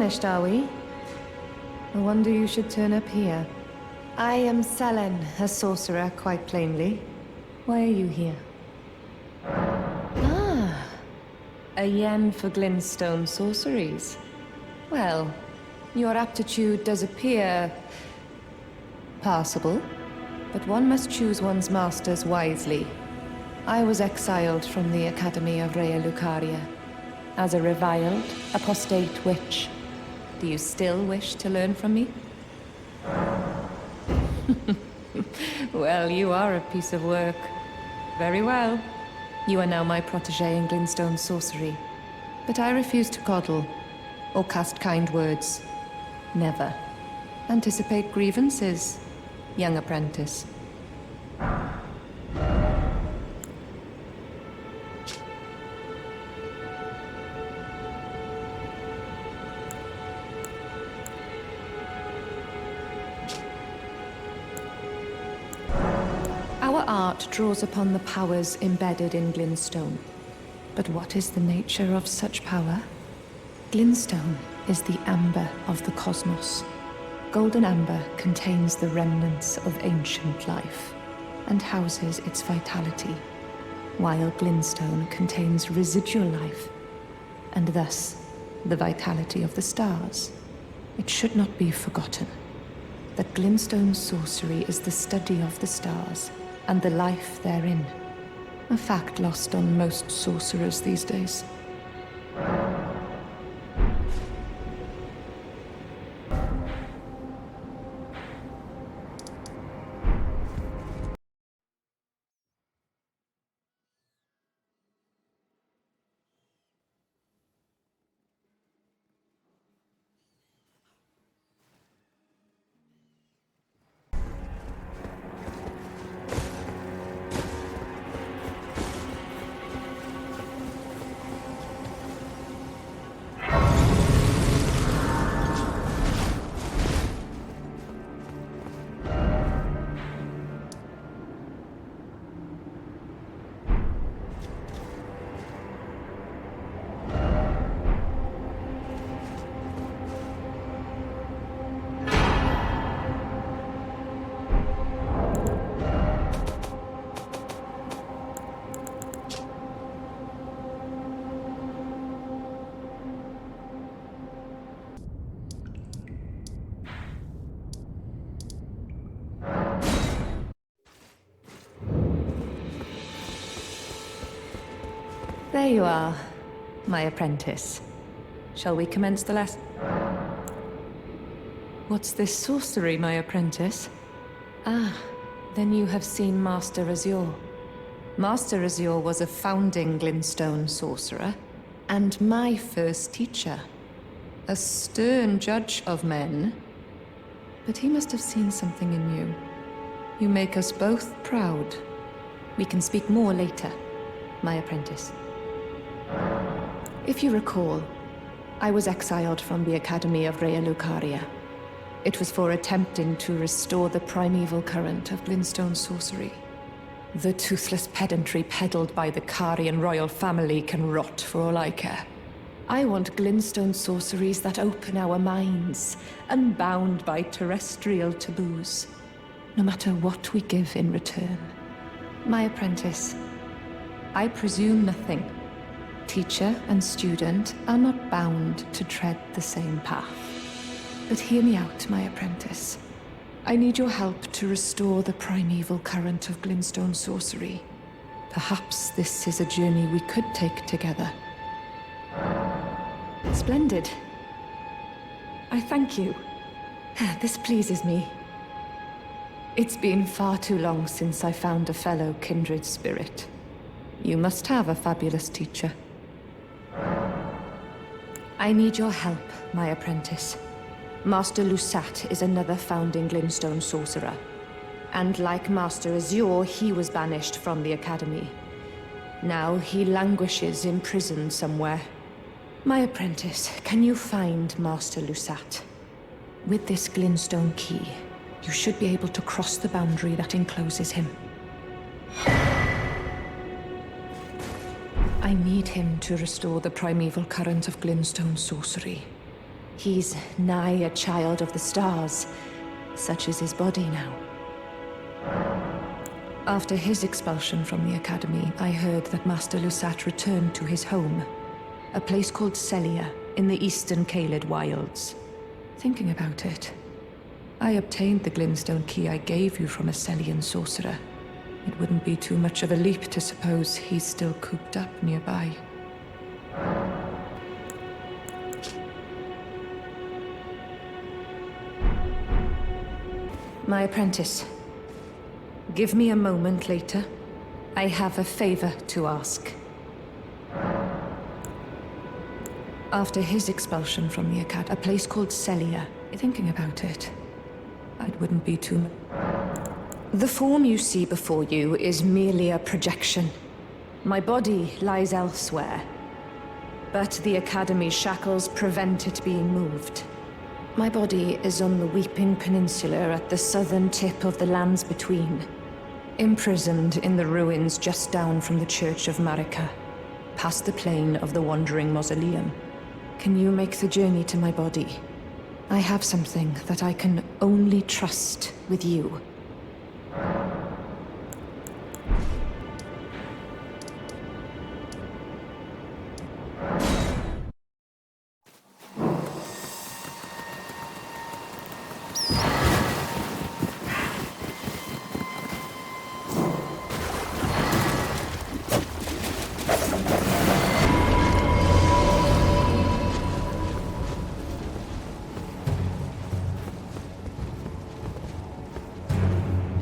banished, are we? No wonder you should turn up here. I am Selen, a sorcerer, quite plainly. Why are you here? Ah, a yen for glintstone sorceries. Well, your aptitude does appear passable, but one must choose one's masters wisely. I was exiled from the Academy of Rhea Lucaria as a reviled, apostate witch. Do you still wish to learn from me? Well, you are a piece of work. Very well. You are now my protégé in glintstone sorcery. But I refuse to coddle or cast kind words. Never. Anticipate grievances, young apprentice. Our art draws upon the powers embedded in glintstone. But what is the nature of such power? Glintstone is the amber of the cosmos. Golden amber contains the remnants of ancient life and houses its vitality, while glintstone contains residual life and thus the vitality of the stars. It should not be forgotten that glintstone sorcery is the study of the stars and the life therein, a fact lost on most sorcerers these days. There you are, my apprentice. Shall we commence the lesson? What's this sorcery, my apprentice? Ah, then you have seen Master Azure. Master Azure was a founding glintstone sorcerer, and my first teacher. A stern judge of men. But he must have seen something in you. You make us both proud. We can speak more later, my apprentice. If you recall, I was exiled from the Academy of Rhea Lucaria. It was for attempting to restore the primeval current of glintstone sorcery. The toothless pedantry peddled by the Carian royal family can rot for all I care. I want glintstone sorceries that open our minds, unbound by terrestrial taboos, no matter what we give in return. My apprentice, I presume nothing. Teacher and student are not bound to tread the same path. But hear me out, my apprentice. I need your help to restore the primeval current of glintstone sorcery. Perhaps this is a journey we could take together. Splendid. I thank you. This pleases me. It's been far too long since I found a fellow kindred spirit. You must have a fabulous teacher. I need your help, my apprentice. Master Lusat is another founding glintstone sorcerer. And like Master Azure, he was banished from the Academy. Now he languishes in prison somewhere. My apprentice, can you find Master Lusat? With this glintstone key, you should be able to cross the boundary that encloses him. I need him to restore the primeval current of glintstone sorcery. He's nigh a child of the stars. Such is his body now. After his expulsion from the academy, I heard that Master Lusat returned to his home, a place called Celia in the eastern Caelid wilds. Thinking about it, I obtained the glintstone key I gave you from a Celian sorcerer. It wouldn't be too much of a leap to suppose he's still cooped up nearby. My apprentice. Give me a moment later. I have a favor to ask. After his expulsion from the academy, a place called Celia. Thinking about it, it wouldn't be too much. The form you see before you is merely a projection. My body lies elsewhere, but the Academy's shackles prevent it being moved. My body is on the Weeping Peninsula at the southern tip of the lands between, imprisoned in the ruins just down from the Church of Marika, past the plain of the Wandering Mausoleum. Can you make the journey to my body? I have something that I can only trust with you.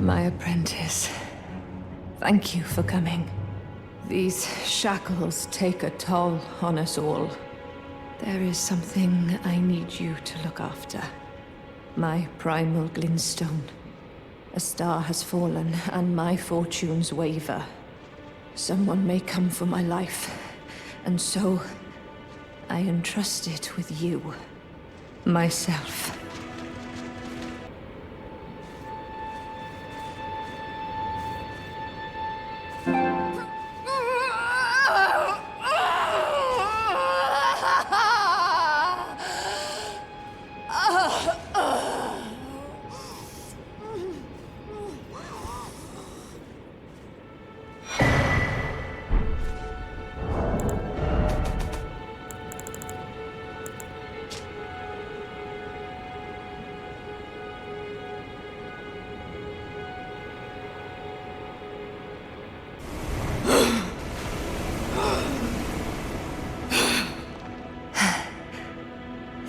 My apprentice, thank you for coming. These shackles take a toll on us all. There is something I need you to look after. My primal glintstone. A star has fallen, and my fortunes waver. Someone may come for my life, and so I entrust it with you. Myself.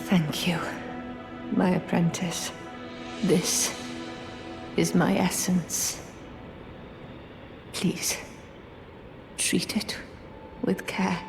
Thank you, my apprentice. This is my essence. Please, treat it with care.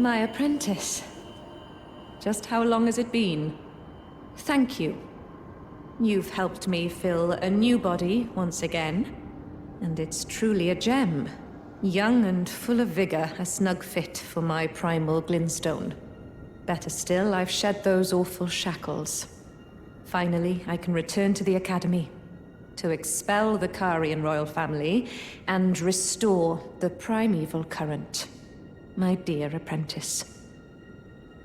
my apprentice. Just how long has it been? Thank you. You've helped me fill a new body once again, and it's truly a gem. Young and full of vigor, a snug fit for my primal glintstone. Better still, I've shed those awful shackles. Finally, I can return to the Academy, to expel the Karian royal family, and restore the primeval current. My dear apprentice.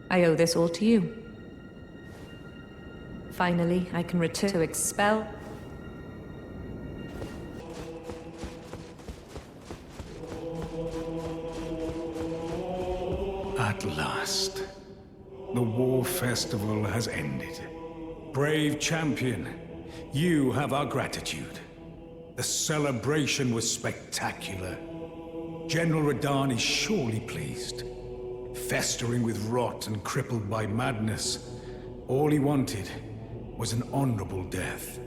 I owe this all to you. Finally, I can return to expel... At last, the war festival has ended. Brave champion, you have our gratitude. The celebration was spectacular. General Radahn is surely pleased. Festering with rot and crippled by madness, all he wanted was an honorable death.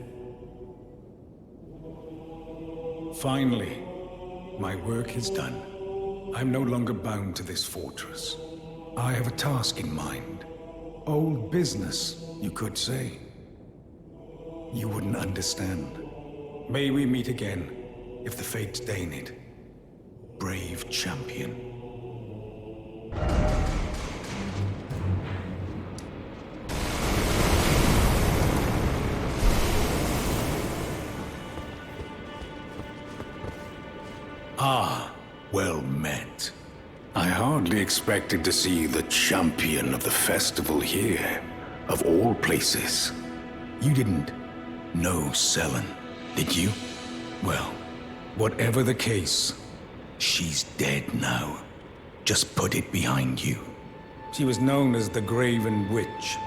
Finally, my work is done. I'm no longer bound to this fortress. I have a task in mind. Old business, you could say. You wouldn't understand. May we meet again, if the fates deign it. Brave champion. Ah, well met. I hardly expected to see the champion of the festival here, of all places. You didn't know Selen, did you? Well, whatever the case, she's dead now. Just put it behind you. She was known as the Graven Witch.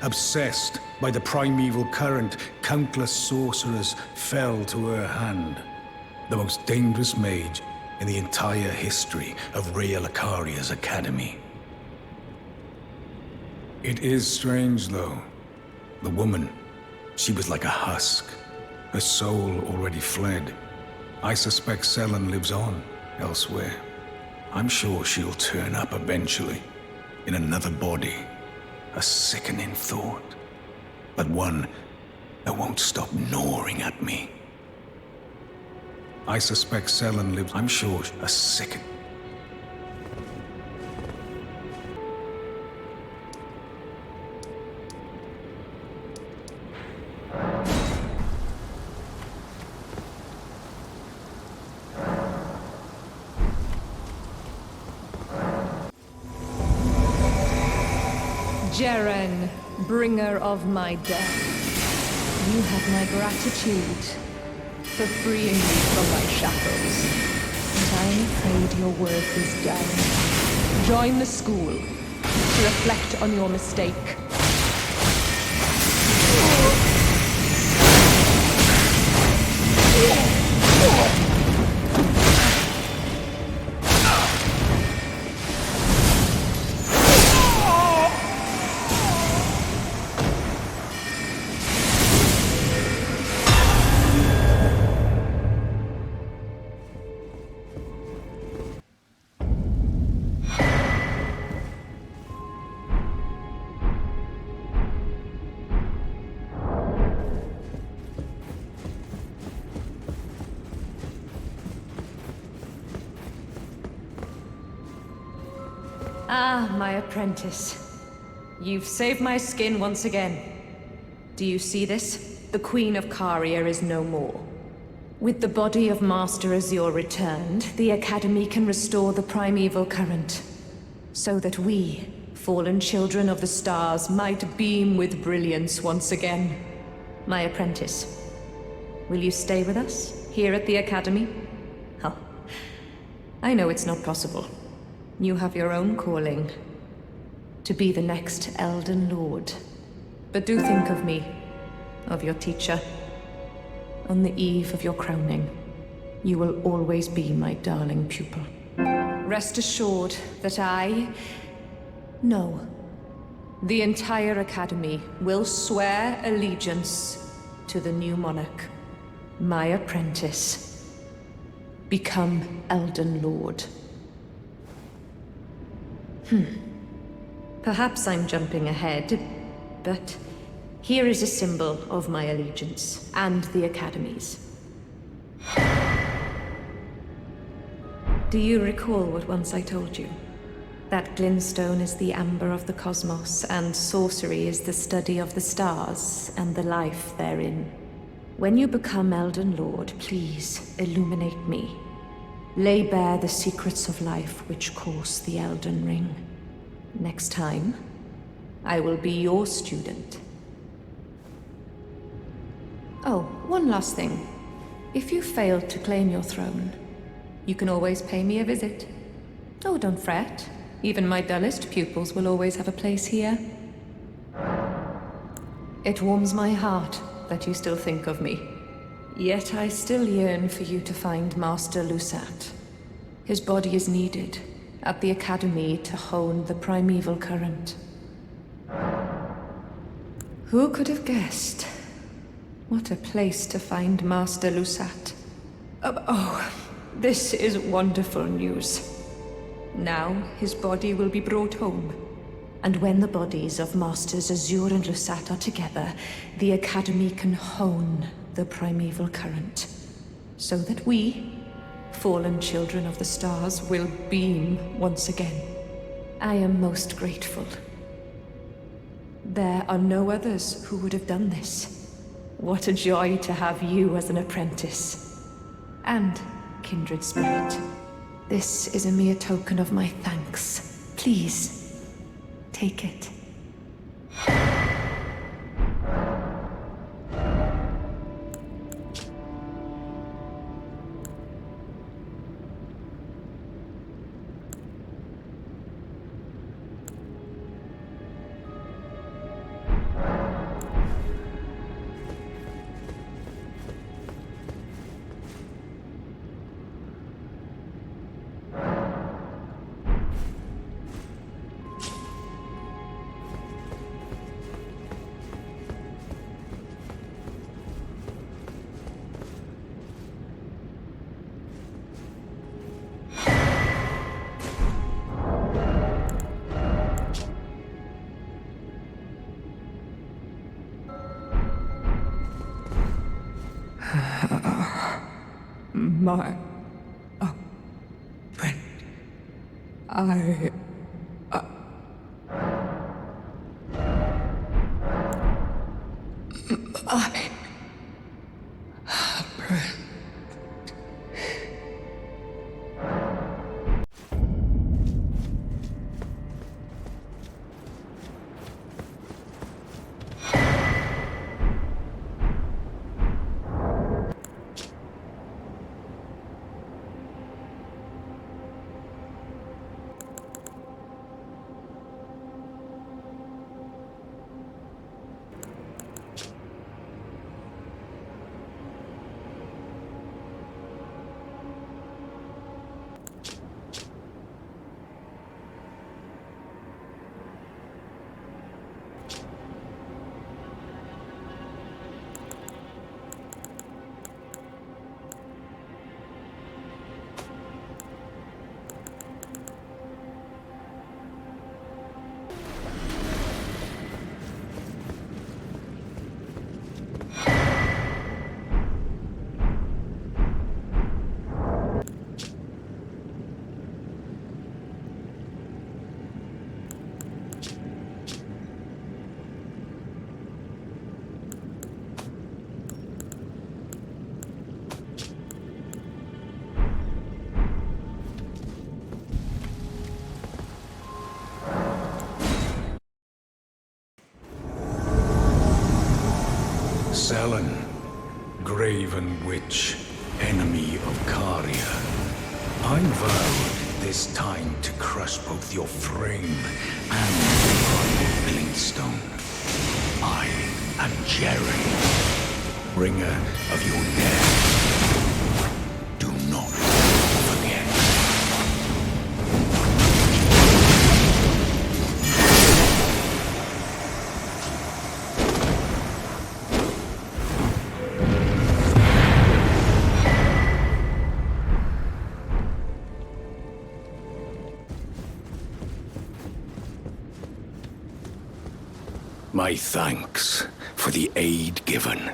Obsessed by the primeval current, countless sorcerers fell to her hand. The most dangerous mage in the entire history of Raya Lucaria's academy. It is strange, though. The woman, she was like a husk. Her soul already fled. I suspect Selen lives on, elsewhere. I'm sure she'll turn up eventually, in another body. A sickening thought, but one that won't stop gnawing at me. I suspect Selen lives, I'm sure, a sicken. Jeren, bringer of my death. You have my gratitude for freeing me from my shackles. But I am afraid your work is done. Join the school to reflect on your mistake. Ah, my apprentice. You've saved my skin once again. Do you see this? The Queen of Caria is no more. With the body of Master Azure returned, the Academy can restore the primeval current, so that we, fallen children of the stars, might beam with brilliance once again. My apprentice, will you stay with us, here at the Academy? Oh, I know it's not possible. You have your own calling, to be the next Elden Lord. But do think of me, of your teacher. On the eve of your crowning, you will always be my darling pupil. Rest assured that no, the entire Academy will swear allegiance to the new monarch, my apprentice. Become Elden Lord. Perhaps I'm jumping ahead, but here is a symbol of my allegiance and the Academy's. Do you recall what once I told you? That glintstone is the amber of the cosmos, and sorcery is the study of the stars and the life therein. When you become Elden Lord, please illuminate me. Lay bare the secrets of life which course the Elden Ring. Next time, I will be your student. Oh, one last thing. If you fail to claim your throne, you can always pay me a visit. Oh, don't fret. Even my dullest pupils will always have a place here. It warms my heart that you still think of me. Yet I still yearn for you to find Master Lusat. His body is needed at the Academy to hone the primeval current. Who could have guessed? What a place to find Master Lusat. This is wonderful news. Now his body will be brought home. And when the bodies of Masters Azure and Lusat are together, the Academy can hone the primeval current. So that we, fallen children of the stars, will beam once again. I am most grateful. There are no others who would have done this. What a joy to have you as an apprentice. And, kindred spirit, this is a mere token of my thanks. Please, take it. My friend, I Selen, graven witch, enemy of Caria. I vowed this time to crush both your frame and the primal glintstone. I am Jerry, bringer of your death. Do not forget. My thanks for the aid given.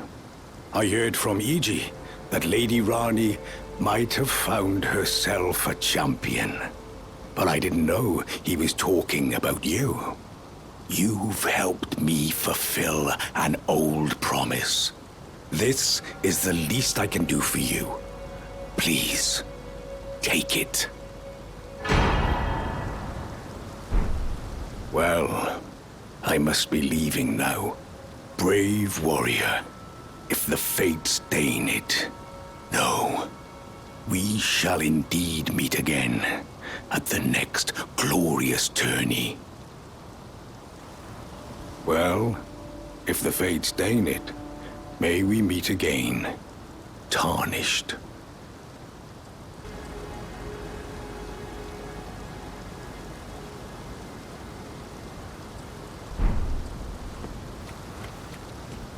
I heard from Iji that Lady Rani might have found herself a champion. But I didn't know he was talking about you. You've helped me fulfill an old promise. This is the least I can do for you. Please, take it. Well, I must be leaving now. Brave warrior, if the fates deign it. No, we shall indeed meet again at the next glorious tourney. Well, if the fates deign it, may we meet again, tarnished.